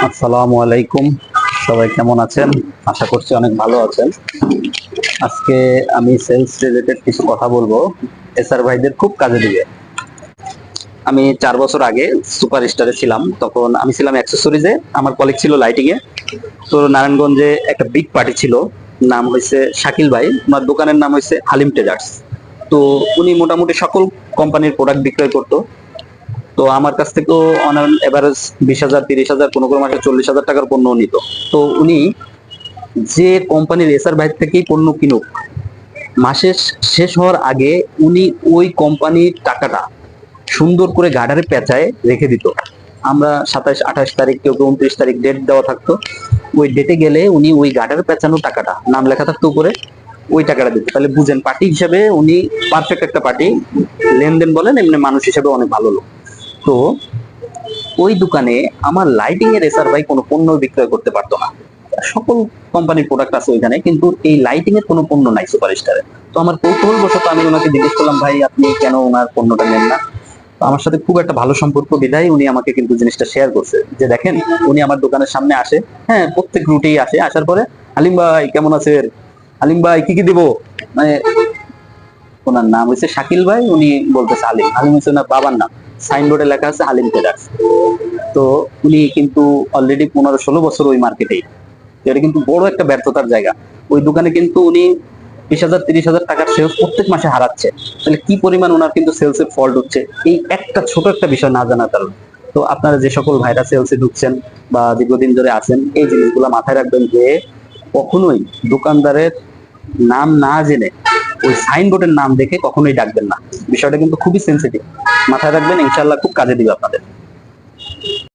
আসসালামু আলাইকুম। সবাই কেমন আছেন? আশা করছি অনেক ভালো আছেন। আজকে আমি সেলস রিলেটেড কিছু কথা বলবো, এসআর ভাইদের খুব কাজে দিবে। আমি 4 বছর আগে সুপার স্টারে ছিলাম, তখন আমি ছিলাম অ্যাক্সেসরিজে, আমার কলিগ ছিল লাইটিং এ। তো নারায়ণগঞ্জে একটা বিগ পার্টি ছিল, নাম হয়েছে শাকিল ভাই, ওনার দোকানের নাম হয়েছে হালিম ট্রেডার্স। তো উনি মোটামুটি সকল কোম্পানির প্রোডাক্ট বিক্রয় করতো। তো আমার কাছ থেকেও অন এভারেজ 20,000 30,000 কোনো কোনো মাসে 40,000 টাকার পণ্য নিত। তো উনি যে কোম্পানির এসআর ভাই থেকেই পণ্য কিনুক, মাসের শেষ হওয়ার আগে উনি ওই কোম্পানির টাকাটা সুন্দর করে গার্ডারে পেঁচায় রেখে দিত। আমরা 27 28 তারিখ, কেউ কেউ 29 তারিখ ডেট দেওয়া থাকতো। ওই ডেটে গেলে উনি ওই গার্ডারে পেঁচানো টাকাটা, নাম লেখা থাকতো উপরে, ওই টাকাটা দিত। তাহলে বুঝেন পার্টি হিসেবে উনি পারফেক্ট একটা পার্টি। লেনদেন বলেন, এমনি মানুষ হিসেবে অনেক ভালো লোক। তো ওই দোকানে আমার লাইটিং এর এসআর ভাই কোনো পণ্য বিক্রয় করতে পারতো না। সকল কোম্পানির প্রোডাক্ট আছে ওইখানে, কিন্তু এই লাইটিং এর কোনো পণ্য নাই সুপার স্টারে। তো আমার কৌতূহল বশত আমি ওনাকে জিজ্ঞেস করলাম, ভাই আপনি কেন ওনার পণ্যটা নেন না? তো আমার সাথে খুব একটা ভালো সম্পর্ক বিধায় উনি আমাকে কিন্তু জিনিসটা শেয়ার করছে, যে দেখেন উনি আমার দোকানের সামনে আসে, হ্যাঁ প্রত্যেক রুটেই আসে, আসার পরে হালিম ভাই কেমন আছেন, হালিম ভাই কি কি দিব, মানে ওনার নাম হচ্ছে শাকিল ভাই, উনি বলতেছে হালিম, হালিম হচ্ছে ওনার বাবার নাম, সাইনবোর্ডে লেখা আছে হালিম ট্রেডার্স। তো উনি কিন্তু অলরেডি 15 16 বছর ওই মার্কেটেই। এটা কিন্তু বড় একটা ব্যর্থতার জায়গা। ওই দোকানে কিন্তু উনি 20,000 30,000 টাকার সেলস প্রত্যেক মাসে হারাচ্ছে। তাহলে কি পরিমাণ ওনার কিন্তু সেলস এর ফল্ট হচ্ছে এই একটা ছোট একটা বিষয় না জানার কারণে। তো আপনারা যে সকল ভাইরা সেলসে ঢুকছেন বা দীর্ঘদিন ধরে আছেন, এই জিনিসগুলো মাথায় রাখবেন যে কখনোই দোকানদারের নাম না জেনে ওই সাইনবোর্ডের নাম দেখে কখনোই ডাকবেন না। বিষয়টা কিন্তু খুবই সেন্সিটিভ, মাথায় রাখবেন, ইনশাল্লাহ খুব কাজে দিবে আপনাদের।